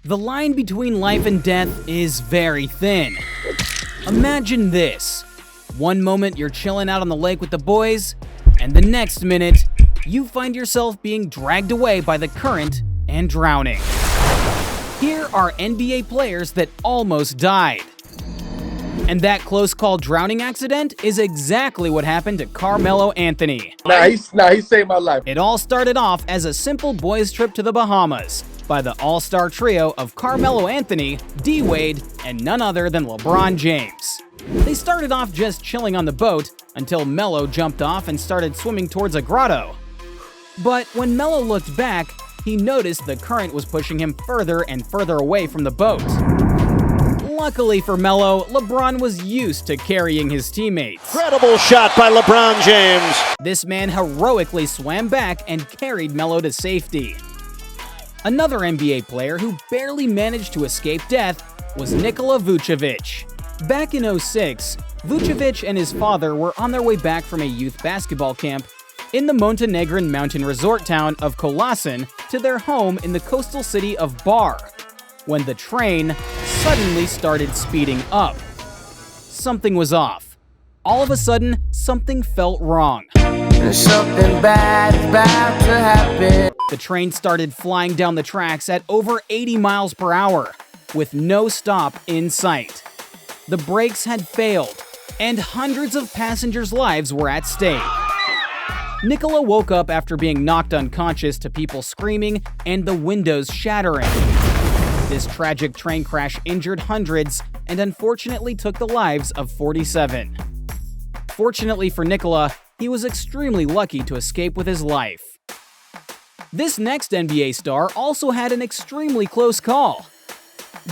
The line between life and death is very thin. Imagine this. One moment you're chilling out on the lake with the boys, and the next minute, you find yourself being dragged away by the current and drowning. Here are NBA players that almost died. And that close-call drowning accident is exactly what happened to Carmelo Anthony. He saved my life. It all started off as a simple boys' trip to the Bahamas by the all-star trio of Carmelo Anthony, D. Wade, and none other than LeBron James. They started off just chilling on the boat until Melo jumped off and started swimming towards a grotto. But when Melo looked back, he noticed the current was pushing him further and further away from the boat. Luckily for Melo, LeBron was used to carrying his teammates. Incredible shot by LeBron James. This man heroically swam back and carried Melo to safety. Another NBA player who barely managed to escape death was Nikola Vucivec. Back in '06, Vucivec and his father were on their way back from a youth basketball camp in the Montenegrin mountain resort town of Kolasin to their home in the coastal city of Bar, when the train suddenly started speeding up. Something was off. All of a sudden, something felt wrong. Something bad is about to happen. The train started flying down the tracks at over 80 miles per hour, with no stop in sight. The brakes had failed, and hundreds of passengers' lives were at stake. Nikola woke up after being knocked unconscious to people screaming and the windows shattering. This tragic train crash injured hundreds and unfortunately took the lives of 47. Fortunately for Nikola, he was extremely lucky to escape with his life. This next NBA star also had an extremely close call.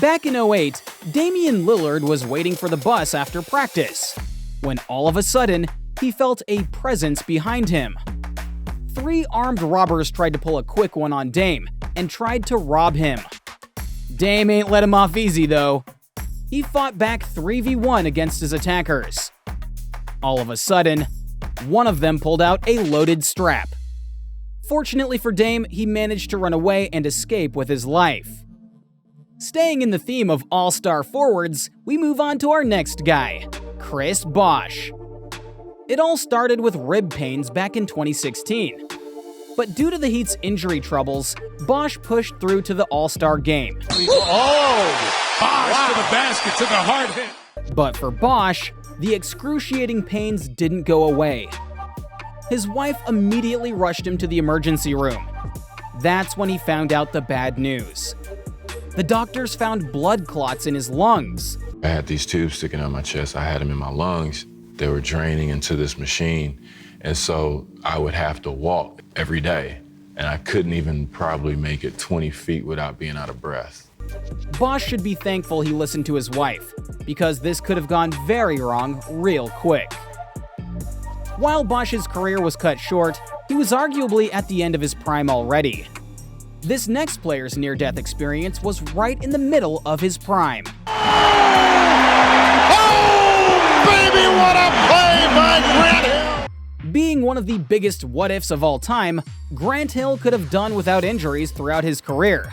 Back in '08, Damian Lillard was waiting for the bus after practice, when all of a sudden, he felt a presence behind him. 3 armed robbers tried to pull a quick one on Dame and tried to rob him. Dame ain't let him off easy though. He fought back 3v1 against his attackers. All of a sudden, one of them pulled out a loaded strap. Fortunately for Dame, he managed to run away and escape with his life. Staying in the theme of all-star forwards, we move on to our next guy, Chris Bosh. It all started with rib pains back in 2016. But due to the Heat's injury troubles, Bosh pushed through to the All-Star game. Bosh to the basket, took a hard hit. But for Bosh, the excruciating pains didn't go away. His wife immediately rushed him to the emergency room. That's when he found out the bad news. The doctors found blood clots in his lungs. I had these tubes sticking out my chest. I had them in my lungs. They were draining into this machine. And so I would have to walk every day. And I couldn't even probably make it 20 feet without being out of breath. Bosh should be thankful he listened to his wife, because this could have gone very wrong real quick. While Bosh's career was cut short, he was arguably at the end of his prime already. This next player's near-death experience was right in the middle of his prime. Oh, baby, what a play by Grant Hill! Being one of the biggest what-ifs of all time, Grant Hill could have done without injuries throughout his career.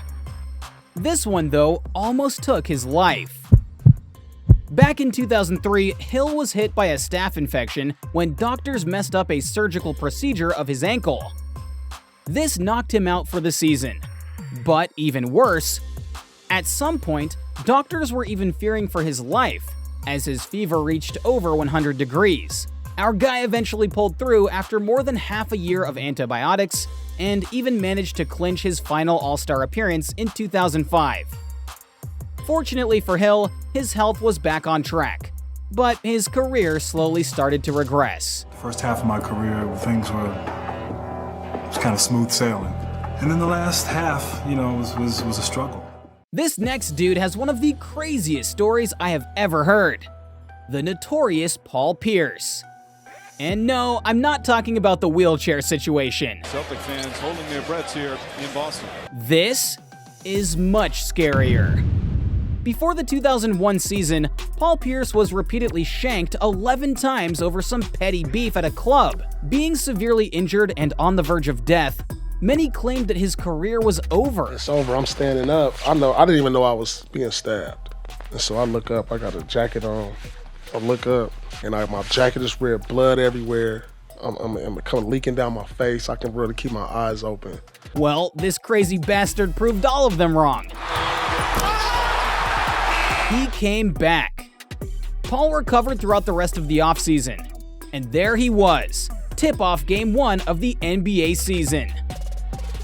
This one, though, almost took his life. Back in 2003, Hill was hit by a staph infection when doctors messed up a surgical procedure of his ankle. This knocked him out for the season. But even worse, at some point, doctors were even fearing for his life, as his fever reached over 100 degrees. Our guy eventually pulled through after more than half a year of antibiotics, and even managed to clinch his final All-Star appearance in 2005. Fortunately for Hill, his health was back on track, but his career slowly started to regress. First half of my career, things were kind of smooth sailing. And then the last half, was a struggle. This next dude has one of the craziest stories I have ever heard. The notorious Paul Peirce. And no, I'm not talking about the wheelchair situation. Celtic fans holding their breaths here in Boston. This is much scarier. Before the 2001 season, Paul Peirce was repeatedly shanked 11 times over some petty beef at a club. Being severely injured and on the verge of death, Many claimed that his career was over. It's over. I'm standing up. I didn't even know I was being stabbed. And so I look up. I got a jacket on. I look up, and my jacket is red, blood everywhere. I'm coming leaking down my face. I can really keep my eyes open. Well, this crazy bastard proved all of them wrong. He came back. Paul recovered throughout the rest of the offseason. And there he was, tip-off Game 1 of the NBA season.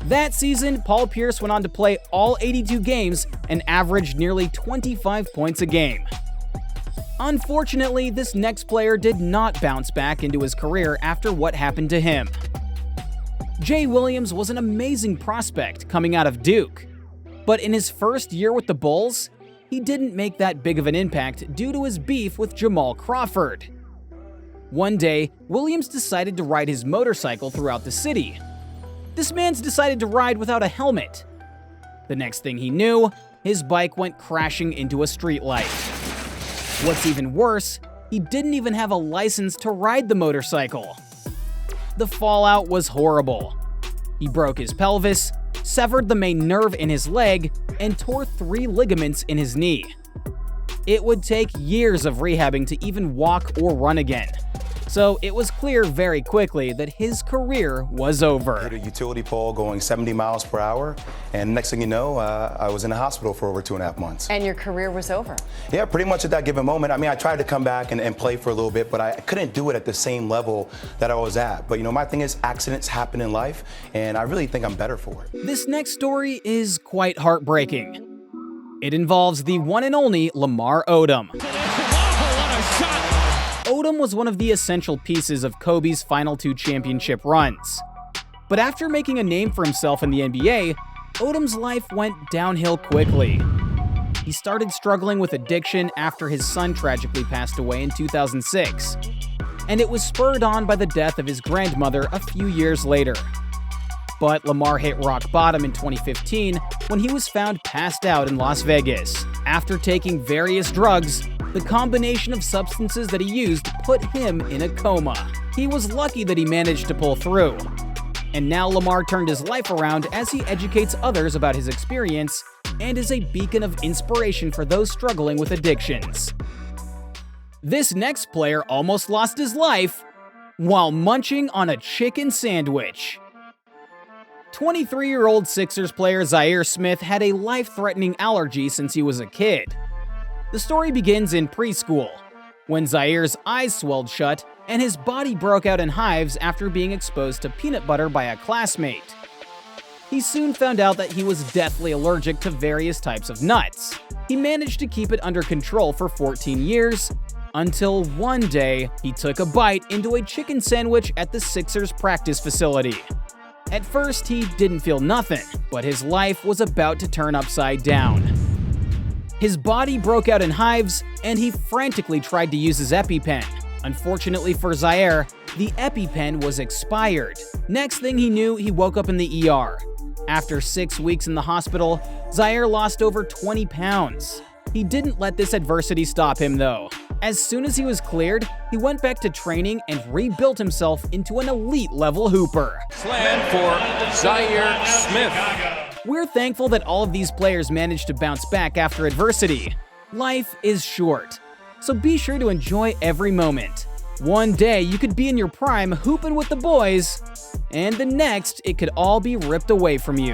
That season, Paul Peirce went on to play all 82 games and averaged nearly 25 points a game. Unfortunately, this next player did not bounce back into his career after what happened to him. Jay Williams was an amazing prospect coming out of Duke, but in his first year with the Bulls, he didn't make that big of an impact due to his beef with Jamal Crawford. One day, Williams decided to ride his motorcycle throughout the city. This man's decided to ride without a helmet. The next thing he knew, his bike went crashing into a streetlight. What's even worse, he didn't even have a license to ride the motorcycle. The fallout was horrible. He broke his pelvis, severed the main nerve in his leg, and tore 3 ligaments in his knee. It would take years of rehabbing to even walk or run again. So it was clear very quickly that his career was over. I hit a utility pole going 70 miles per hour, and next thing you know, I was in the hospital for over 2.5 months. And your career was over? Yeah, pretty much at that given moment. I mean, I tried to come back and play for a little bit, but I couldn't do it at the same level that I was at. But my thing is, accidents happen in life, and I really think I'm better for it. This next story is quite heartbreaking. It involves the one and only Lamar Odom. Odom was one of the essential pieces of Kobe's final 2 championship runs. But after making a name for himself in the NBA, Odom's life went downhill quickly. He started struggling with addiction after his son tragically passed away in 2006. And it was spurred on by the death of his grandmother a few years later. But Lamar hit rock bottom in 2015 when he was found passed out in Las Vegas. After taking various drugs, the combination of substances that he used put him in a coma. He was lucky that he managed to pull through. And now Lamar turned his life around as he educates others about his experience and is a beacon of inspiration for those struggling with addictions. This next player almost lost his life while munching on a chicken sandwich. 23-year-old Sixers player Zaire Smith had a life-threatening allergy since he was a kid. The story begins in preschool, when Zaire's eyes swelled shut and his body broke out in hives after being exposed to peanut butter by a classmate. He soon found out that he was deathly allergic to various types of nuts. He managed to keep it under control for 14 years, until one day he took a bite into a chicken sandwich at the Sixers practice facility. At first, he didn't feel nothing, but his life was about to turn upside down. His body broke out in hives, and he frantically tried to use his EpiPen. Unfortunately for Zaire, the EpiPen was expired. Next thing he knew, he woke up in the ER. After 6 weeks in the hospital, Zaire lost over 20 pounds. He didn't let this adversity stop him, though. As soon as he was cleared, he went back to training and rebuilt himself into an elite-level hooper. Slam for Zaire Smith. We're thankful that all of these players managed to bounce back after adversity. Life is short, so be sure to enjoy every moment. One day you could be in your prime hooping with the boys, and the next it could all be ripped away from you.